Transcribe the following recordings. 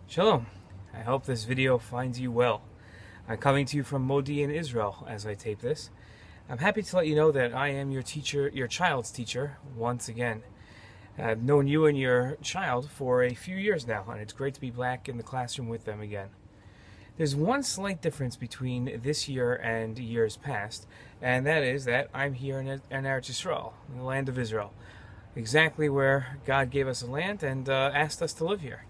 Shalom. I hope this video finds you well. I'm coming to you from Modi in Israel as I tape this. I'm happy to let you know that I am your teacher, your child's teacher, once again. I've known you and your child for a few years now, and it's great to be back in the classroom with them again. There's one slight difference between this year and years past, and that is that I'm here in Eretz Yisrael, in the land of Israel, exactly where God gave us a land and asked us to live here.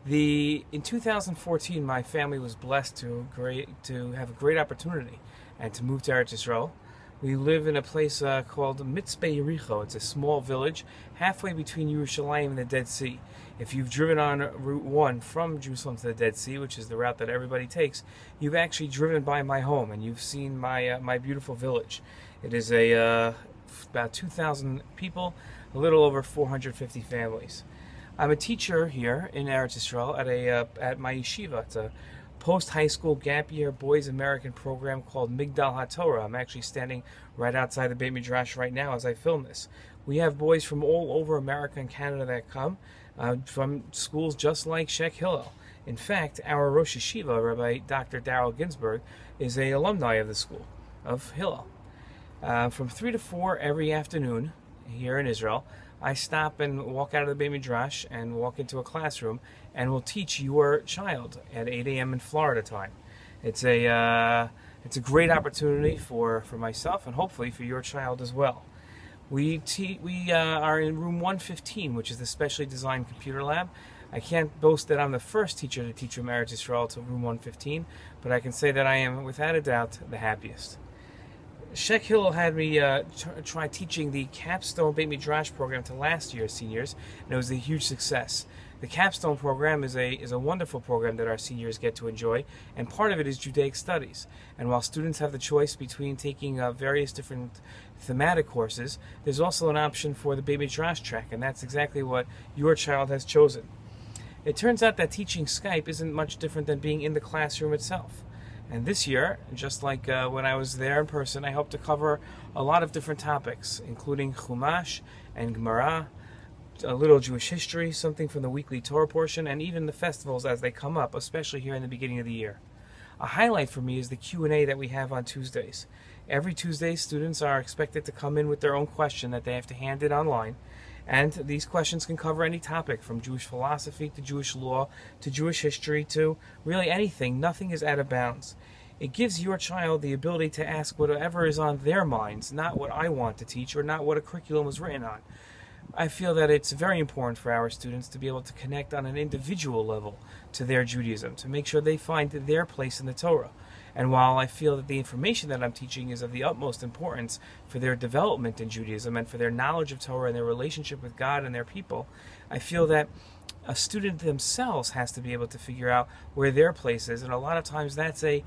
In 2014, my family was blessed to have a great opportunity and to move to Eretz Yisrael. We live in a place called Mitzpeh Yericho. It's a small village halfway between Yerushalayim and the Dead Sea. If you've driven on Route 1 from Jerusalem to the Dead Sea, which is the route that everybody takes, you've actually driven by my home and you've seen my beautiful village. It is about 2,000 people, a little over 450 families. I'm a teacher here in Eretz Yisrael at my yeshiva. It's a post-high school gap year boys American program called Migdal HaTorah. I'm actually standing right outside the Beit Midrash right now as I film this. We have boys from all over America and Canada that come from schools just like Scheck Hillel. In fact, our Rosh Yeshiva, Rabbi Dr. Darrell Ginsburg, is an alumni of the school of Hillel. From 3 to 4 every afternoon here in Israel, I stop and walk out of the Beit Midrash and walk into a classroom and will teach your child at 8 a.m. in Florida time. It's a great opportunity for myself and hopefully for your child as well. We are in room 115, which is the specially designed computer lab. I can't boast that I'm the first teacher to teach from Eretz Yisrael to room 115, but I can say that I am, without a doubt, the happiest. Scheck Hillel had me try teaching the Capstone Beit Midrash program to last year's seniors, and it was a huge success. The Capstone program is a wonderful program that our seniors get to enjoy, and part of it is Judaic studies. And while students have the choice between taking various different thematic courses, there's also an option for the Beit Midrash track, and that's exactly what your child has chosen. It turns out that teaching Skype isn't much different than being in the classroom itself. And this year, just like when I was there in person, I hope to cover a lot of different topics, including Chumash and Gemara, a little Jewish history, something from the weekly Torah portion, and even the festivals as they come up, especially here in the beginning of the year. A highlight for me is the Q&A that we have on Tuesdays. Every Tuesday, students are expected to come in with their own question that they have to hand in online. And these questions can cover any topic, from Jewish philosophy to Jewish law to Jewish history to really anything. Nothing is out of bounds. It gives your child the ability to ask whatever is on their minds, not what I want to teach or not what a curriculum was written on. I feel that it's very important for our students to be able to connect on an individual level to their Judaism, to make sure they find their place in the Torah. And while I feel that the information that I'm teaching is of the utmost importance for their development in Judaism and for their knowledge of Torah and their relationship with God and their people, I feel that a student themselves has to be able to figure out where their place is, and a lot of times that's a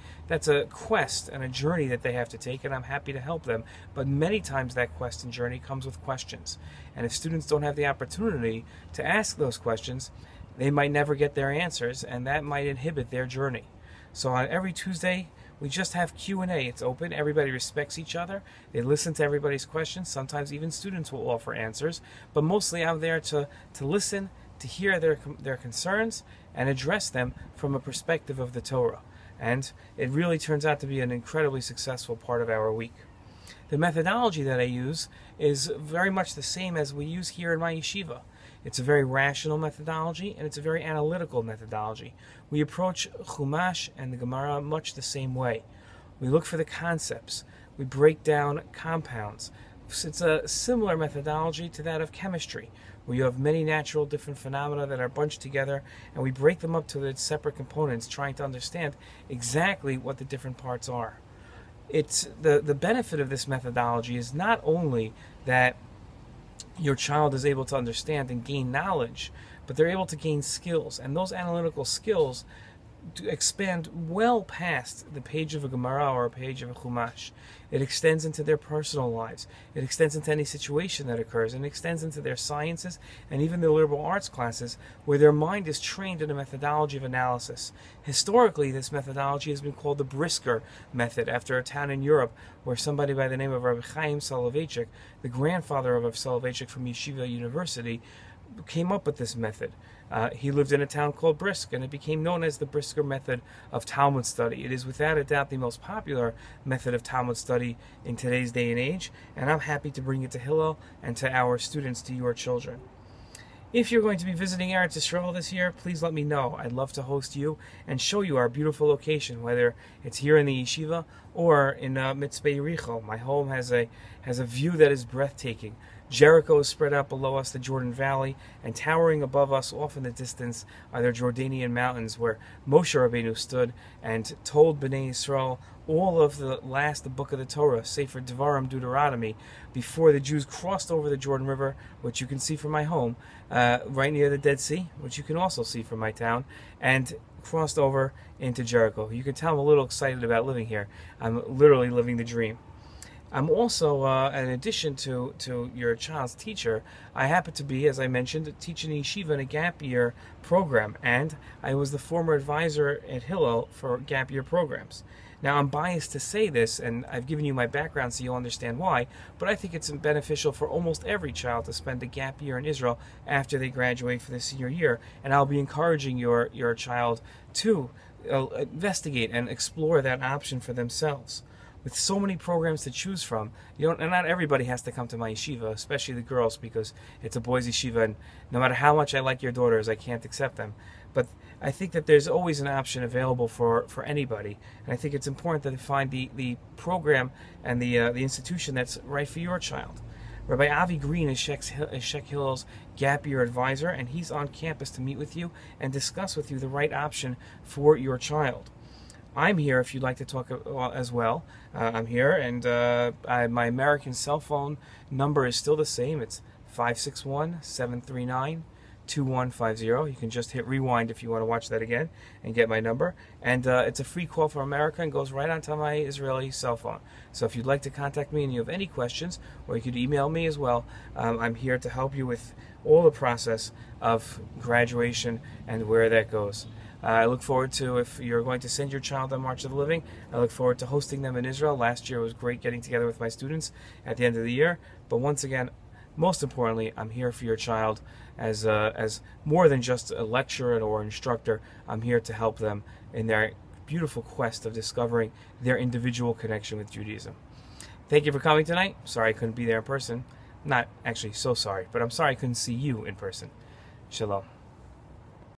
quest and a journey that they have to take, and I'm happy to help them. But many times that quest and journey comes with questions, and if students don't have the opportunity to ask those questions, they might never get their answers, and that might inhibit their journey. So on every Tuesday, we just have Q&A. It's open. Everybody respects each other. They listen to everybody's questions. Sometimes even students will offer answers, but mostly I'm there to listen, to hear their concerns and address them from a perspective of the Torah. And it really turns out to be an incredibly successful part of our week. The methodology that I use is very much the same as we use here in my yeshiva. It's a very rational methodology, and it's a very analytical methodology. We approach Chumash and the Gemara much the same way. We look for the concepts. We break down compounds. It's a similar methodology to that of chemistry, where you have many natural different phenomena that are bunched together, and we break them up to its separate components, trying to understand exactly what the different parts are. It's the benefit of this methodology is not only that your child is able to understand and gain knowledge, but they're able to gain skills, and those analytical skills to expand well past the page of a Gemara or a page of a Chumash. It extends into their personal lives. It extends into any situation that occurs, and it extends into their sciences and even their liberal arts classes, where their mind is trained in a methodology of analysis. Historically, this methodology has been called the Brisker method, after a town in Europe where somebody by the name of Rabbi Chaim Soloveitchik, the grandfather of Soloveitchik from Yeshiva University, came up with this method. He lived in a town called Brisk, and it became known as the Brisker method of Talmud study. It is without a doubt the most popular method of Talmud study in today's day and age, and I'm happy to bring it to Hillel and to our students, to your children. If you're going to be visiting Eretz Yisrael this year, please let me know. I'd love to host you and show you our beautiful location, whether it's here in the yeshiva or in Mitzvah Yericho. My home has a view that is breathtaking. Jericho is spread out below us, the Jordan Valley, and towering above us off in the distance are the Jordanian mountains where Moshe Rabbeinu stood and told Bnei Yisrael all of the last book of the Torah, Sefer Devarim, Deuteronomy, before the Jews crossed over the Jordan River, which you can see from my home, right near the Dead Sea, which you can also see from my town, and crossed over into Jericho. You can tell I'm a little excited about living here. I'm literally living the dream. I'm also, in addition to your child's teacher, I happen to be, as I mentioned, teaching yeshiva in a gap year program, and I was the former advisor at Hillel for gap year programs. Now, I'm biased to say this, and I've given you my background so you'll understand why, but I think it's beneficial for almost every child to spend a gap year in Israel after they graduate for the senior year, and I'll be encouraging your child to investigate and explore that option for themselves. With so many programs to choose from, and not everybody has to come to my yeshiva, especially the girls, because it's a boys' yeshiva, and no matter how much I like your daughters, I can't accept them. But I think that there's always an option available for anybody, and I think it's important that they find the program and the institution that's right for your child. Rabbi Avi Green is Scheck Hillel's gap year advisor, and he's on campus to meet with you and discuss with you the right option for your child. I'm here if you'd like to talk as well. I'm here, and my American cell phone number is still the same. It's 561-739-2150. You can just hit rewind if you want to watch that again and get my number. And it's a free call from America and goes right onto my Israeli cell phone. So if you'd like to contact me and you have any questions, or you could email me as well, I'm here to help you with all the process of graduation and where that goes. I look forward to, if you're going to send your child on March of the Living, I look forward to hosting them in Israel. Last year was great getting together with my students at the end of the year. But once again, most importantly, I'm here for your child as more than just a lecturer or instructor. I'm here to help them in their beautiful quest of discovering their individual connection with Judaism. Thank you for coming tonight. Sorry I couldn't be there in person. Not actually so sorry, but I'm sorry I couldn't see you in person. Shalom.